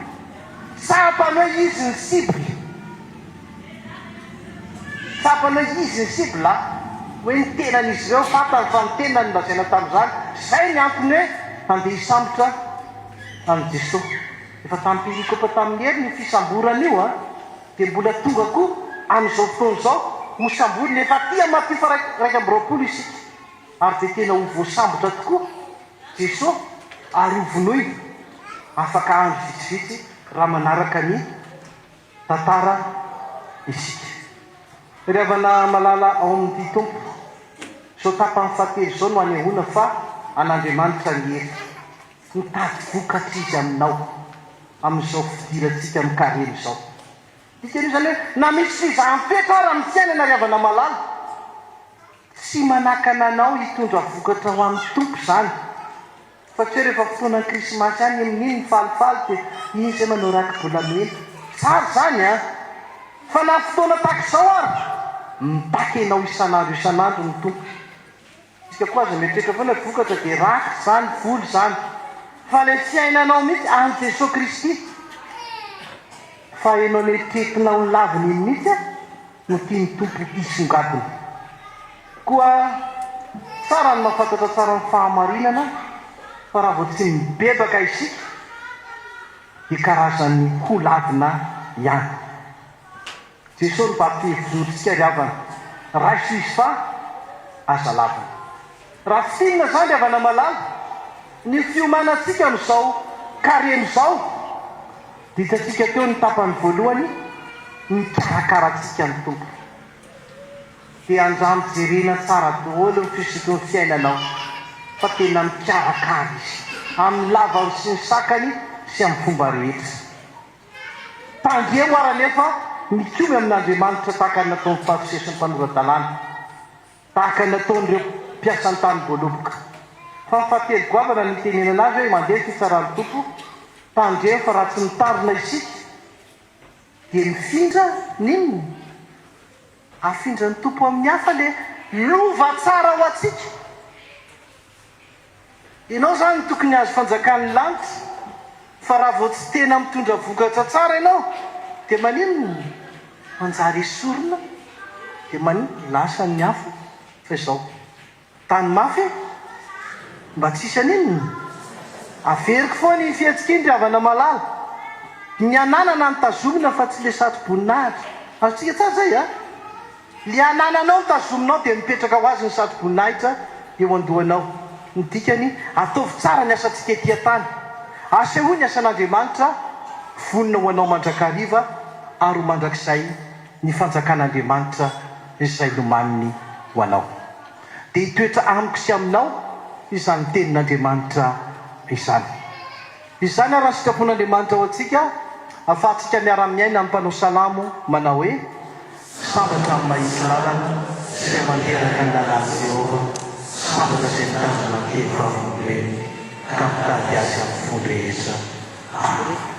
tsapany hoe izy ny sibla tsapany hoe izy ny sibla hoe ny tenan'izy ireo fatany fa ny tenany lazaina tamin'izany zay ny antony hoe andeha hisambotra amin'ny Jesosy efa tampirikopa tamin'ny hery ny fisamborana io dia mbola tonga koa amin'izao fotoana izao mosamboriny efa tia maty fa raika amby roapolo isika ary dia tena ho voasambotra tokoa Jesosy ary hovonoina afaka andro vitsivitsy raha manaraka ny tantara isika ry havana malala ao amin'ity tompo zao tapany fahatelo zao no anehoana fa an'Andriamanitra ny hery mitady vokatra izy aminao amin'izao fidirantsika amin'ny kareny izao dikany zany hoe na misy fizahampetra raha mitiainana ry havana malala tsy manakana anao hitondra vokatra ho amin'ny tompo zany fa tsy hoe rehefa fotoana ny krismasy any amin'iny ny falifaly dia iny izay manao rakim-bolamena tsara zany fa na fotoana tak'izao ary mitaky anao isan'andro ny tompo isika koa aza mietrehitra foana vokatra dia raky zany volo zany fa le fiainanao mihitsy any Jesosy Kristy fa ianao netretinao ny laviny iny mihitsy no tiany tompo isongadiny koa tsara ny mahafantatra tsara ny fahamarinana fa raha vao tsy mibebaka isika ikarazan'ny holadina ihany. Jesosy ny baptizotsika riavana raha iso fa aza lavana. Raha finina zany riavana malala ny fiomanantsika n'izao kareno zao dia hitantsika teo ny tapany voalohany mikarakaratsika ny tompo dia andramo jerena tsara daholo ny fisoko ny fiainanao fa tena mikarakara izy amin'ny lavany sy ny sakany sy amin'ny fomba rehetra. Tandremo ara nefa mikomy amin'Andriamanitra tahaka ny nataon'ny fariseo sy ny mpanora-dalàna, tahaka ny nataon'ireo mpiasan'ny tany voaloboka. Fa ny fahatelo goavana ny tenenana azy hoe mandeha fitsaran'ny tompo, tandremo fa raha tsy mitarina isika dia mifindra ninona afindra ny tompo amin'ny hafa le lova tsara ho atsika. Ianao zany tokony azo fanjakan'ny lanitra, fa raha vao tsy tena mitondra vokatra tsara ianao dia maninona manjary esorina, dia maninona lasa ny hafa fa izao tany mafy mba tsisa ninona averiko foa ny fihetsikiny riavana malala ny ananana ny tazomina fa tsy le satroboninahitra. Azontsika tsara zay a le anananao ny tazominao dia mipetraka ho azy ny satroboninahitra eo andohanao. Ny dikany ataovy tsara ny asantsika ety an-tany, asehoy ny asan'Andriamanitra vonona ho anao mandrakariva ary ho mandrakizay ny fanjakan'Andriamanitra izay nomaniny ho anao. Dia hitoetra amiko sy aminao izany tenin'Andriamanitra izany. Izany raha ny sitrapon'Andriamanitra ho antsika ahafahantsika miara-miaina amin'ny mpanao salamo manao hoe sambatra amin'ny mahitsy lalana izay manderaka ny lalàna Jehova, sambatra izay mitandrina kely vavon'oleny ka mitady azy amin'ny fony rehetra. Amen.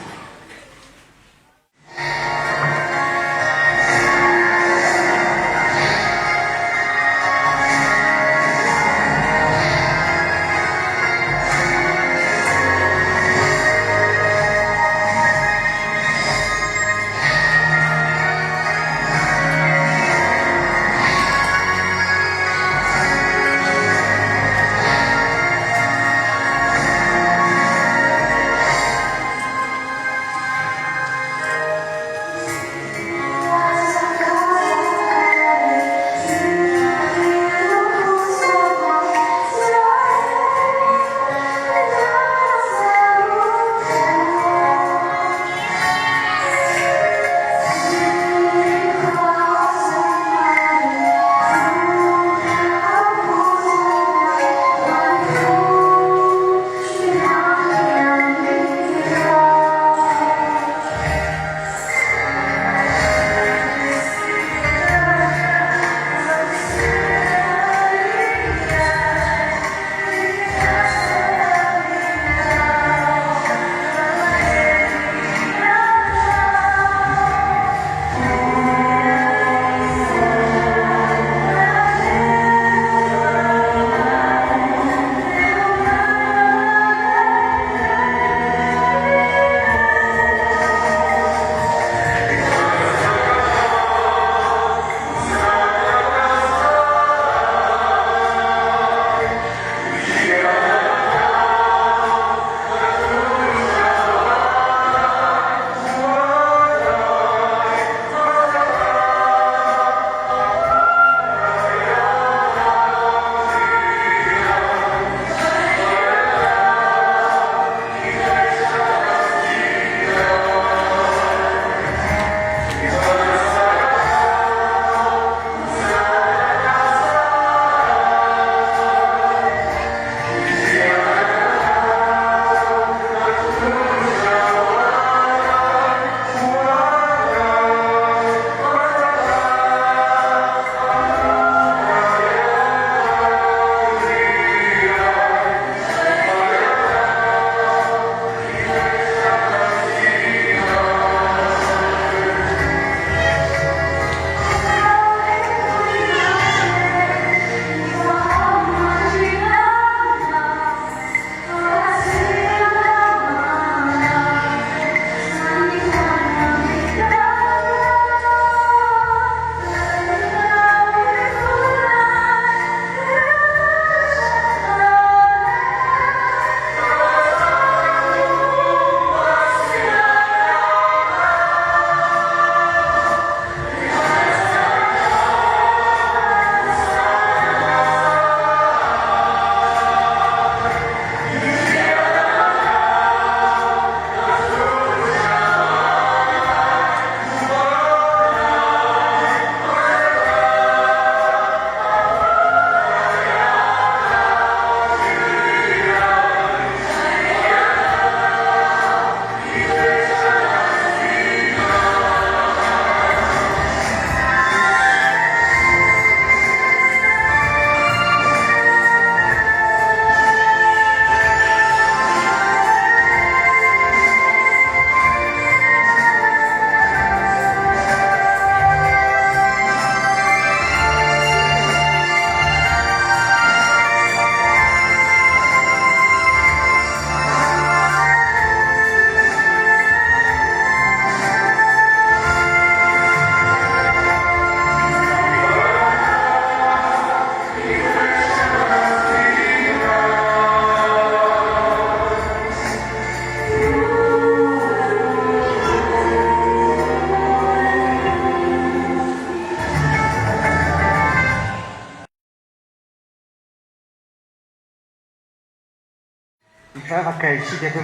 Mivavaka isika to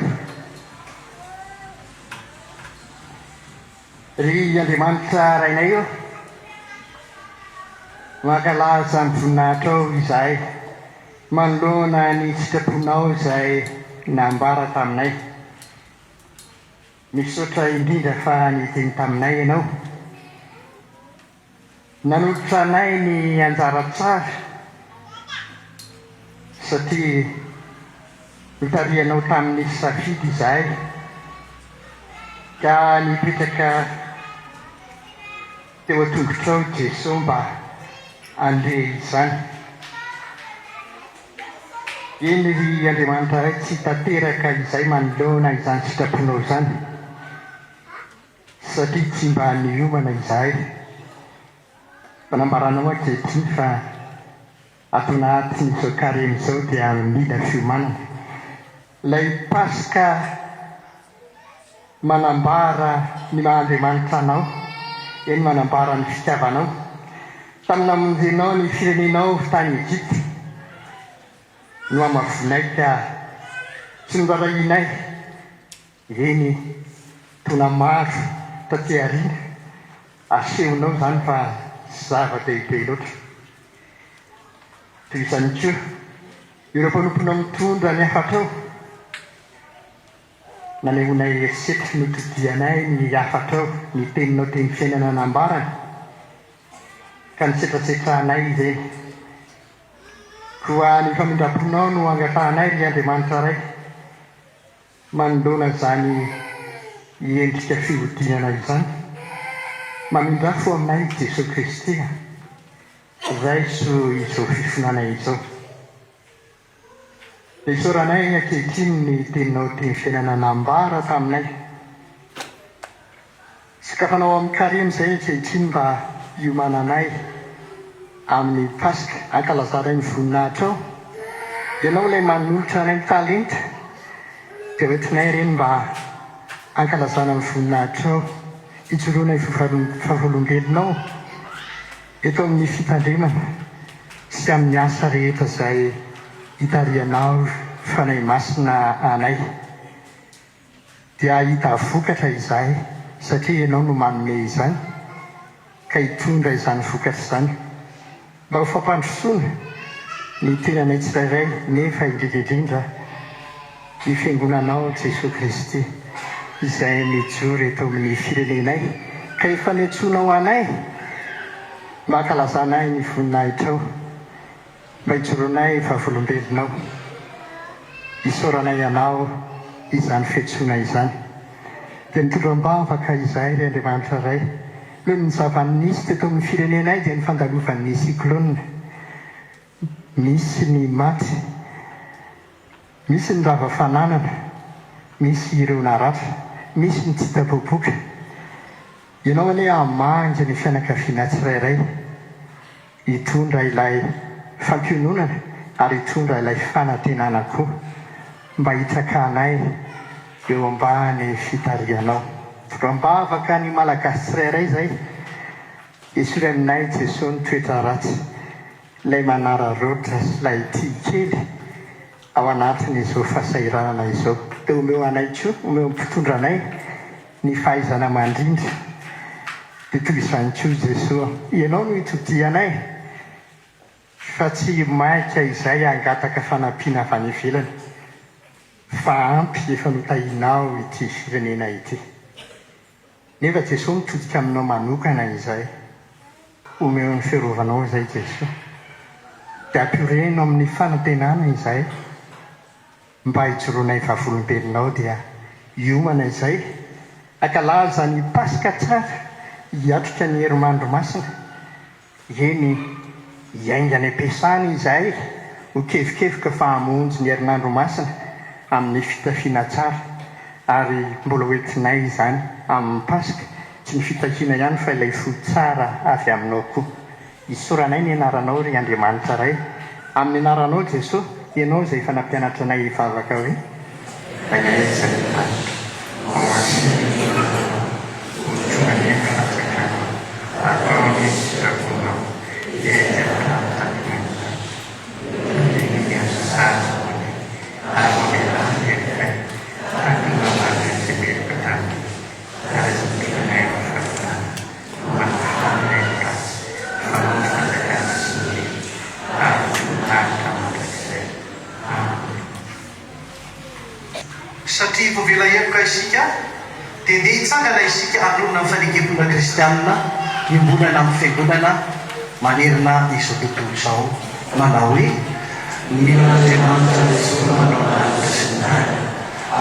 ry Andriamanitra rainay io mankalaza ny voninahitra ao izahay manoloana ny sitraponao izay nambara taminay. Misaotra indrindra fa niteny taminay ianao, nanolotra anay ny anjara tsara satria mitarianao tamin'ny safidy izahay ka nipetraka teo an-tongotrao Jesosy mba andre izany. Iny ry Andriamanitra ray tsy tanteraka izay manoloana izany sitraponao izany satria tsy mba niomana izahay. Fanambaranao ankehitriny fa ato anatin'izao karena izao dia mila fiomanana. Ilay Pasika manambara ny maha-Andriamanitra anao, eny manambara ny fitiavanao. Tamina monjenao ny firenenao tany Ejipta no amavonay ka tsy norarainay. Eny tona maro taty aoriana asehonao izany fa zava-dehibe loatra. Toy izany koa ireo mpanomponao mitondra ny hafatrao nanehoanay eritseritra notodianay ny hafatrao ny teninao teny fiainana nambarana ka nitsetrasetrahanay izay. Koa ny famindraponao no angafahanay ry Andriamanitra ray manoloana izany endrika fihodinana izany. Mamindrafo aminay Jesosy Kristy raiso izao fifonanay izao. Dia isaoranay ankehitriny ny teninao teny fiainana nambara taminay. Sokafanao amin'ny karena izay ankehitriny mba hiomananay amin'ny Pasika ankalazaray ny voninahitra ao. Ianao ilay manolotra anay ny talenta dia oentinay ireny mba ankalazana ny voninahitra ao hijoroana fahavolom-belonao eto amin'ny fitandremana sy amin'ny asa rehetra izay hitarianao fanay masina anay. Dia hita vokatra izahay satria ianao no manome izany ka hitondra izany vokatra izany mba ho fampandrosoana ny tenanay tsirairay nefa indrindraindrindra ny fiangonanao Jesosy Kristy izay mijoro eto amin'ny firenenay ka efa niantsonao anay mba hankalazanay ny voninahitrao mba hijoroanay fahavolom-belonao. Isaoranay ianao izany fiantsona izany. Dia nitondram-bavaka izahay ry Andriamanitra ray noho ny zava-nisy teto amin'ny firenenay dia ny fandalovan'ny siklonina. Misy ny maty, misy ny rava-fananana, misy ireo naratra, misy ny tsy tapoboka. Ianao anie hamangy ny fianakaviana tsirairay hitondra ilay fampiononana ary hitondra ilay fanantenana koa mba hitrakanay eo ambany fitarianao. Tondram-bavaka ny malagasy tsirairay izay esory aminay Jesosy ny toetra ratsy, ilay manara-roatra sy ilay tia kely ao anatin'izao fahasahiranana izao. Dia omeo anay koa, omeo mpitondra anay ny fahaizana mandrindra. Dia toy izany koa Jesosy, ianao no hitodianay fa tsy maika izay hangataka fanampiana avy any ivelany fa ampy efa notahinao ity firenena ity. Nefa Jesosy mitodika aminao manokana izay, omeo ny fiarovanao izay Jesosy. Dia ampioreno amin'ny fanantenana izay mba hijoroanay fahavolom-belonao dia hiomana izay ankalaza ny Pasika tsara hiatrika ny herimandro masina. Eny hiainga any am-piasany izahay ho kevikevika fa hamonjy ny herinandro masina amin'ny fitafiana tsara ary mbola hoentinay izany amin'ny Pasika tsy ny fitahiana ihany fa ilay fo tsara avy aminao koa. Isaoranay ny anaranao ry Andriamanitra ray, amin'ny anaranao Jesosy, ianao izay efa nampianatra anay hivavaka hoe Amen. satria voavelahevoka isika dia ndeha hitsangana isika alona amin'ny fanekepona kristianina imbolana amin'ny fiangonana manerina izao tontolo izao manao hoe Andriamanitra Jesosy manao lanitra sy ny tany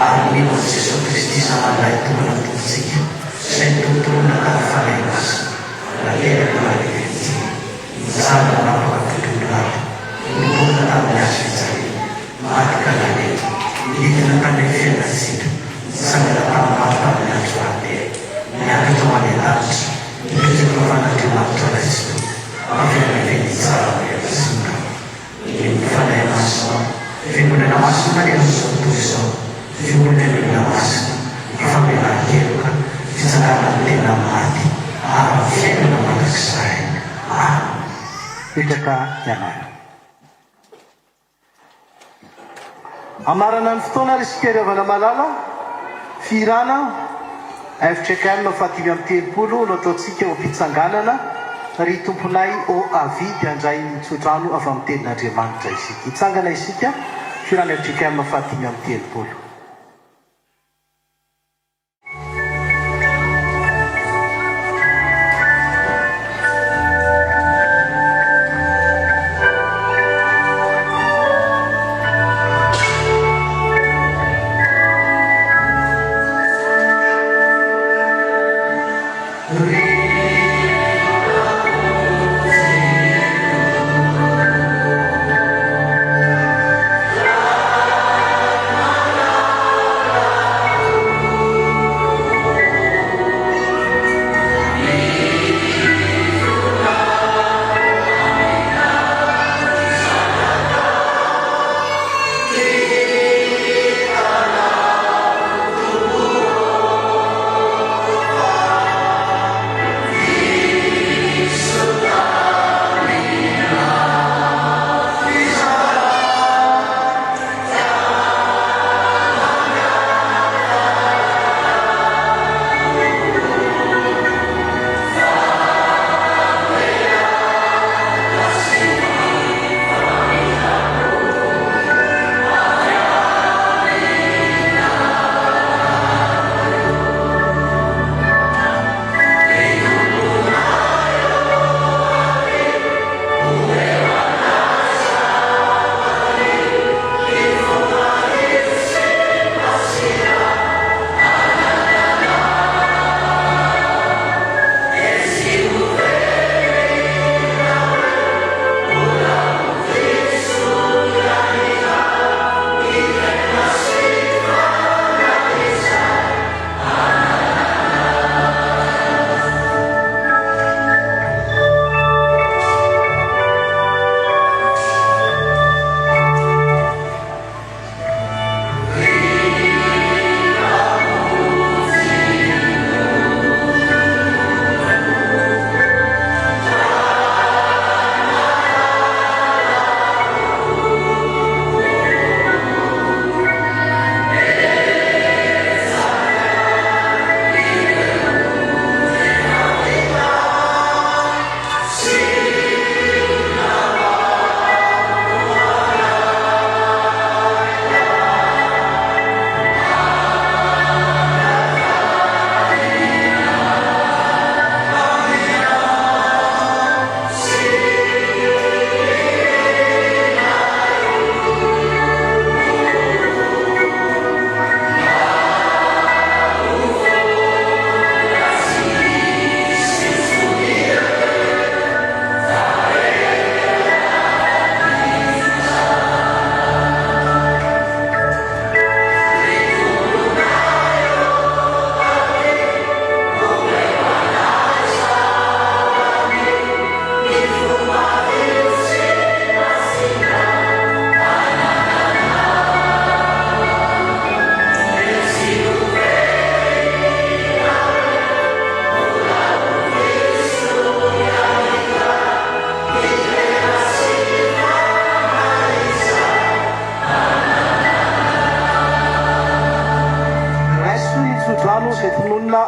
ary mino Jesosy Kristy zanandray tomana tombontsika izay tontolona tahafalay masina nateraka malefetsy mizana napaka tontolo rato nibona tamin'ny azo fitsarena matyka lalety midina tamin'ny fiainantsika misangana tamin'ny maty tamin'ny andro vahabe miakatra ho any an-danitra mipetraka fan'Andriamanitra Kristy avy amin'ny feny tsara mialasina Fala masina, fiangonana masina dia amin'izao tontolo izao, fiangonana masina, ifamelan-keloka, fitsanganana tena maty, ary fiainana mandrakizay. Petraka ianarana. Amarana ny fotoana ary isika riavana malala, firana, FTKM fahatimy amby telopolo no ataontsika ho fitsanganana ry tomponay o avidy andray mitsodrano avy amin'ny tenin'Andriamanitra isika. Hitsangana isika firana FTKM fahatimy amby telopolo.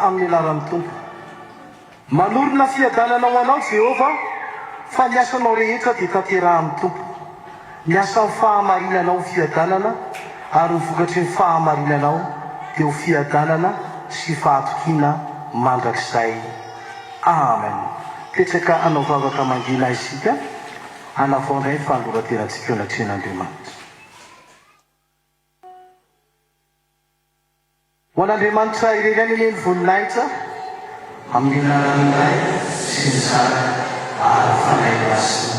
amin'ny anaran'ny tompo. Manorina fiadanana ho anao Jehova fa ny asanao rehetra dia tanterahan'ny tompo. Miasa amin'ny fahamarinanao fiadanana ary ho vokatry ny fahamarinanao teo fiadanana sy fahatokina mandrakizay. Amen. Petraka anao vavaka mangina isika anavaonay fandroraterantsika eo anatrehan'Andriamanitra. Ho an'Andriamanitra ireny ny voninahitra amin'ny anarany iray sy ny Zanaka ary fanahy masina.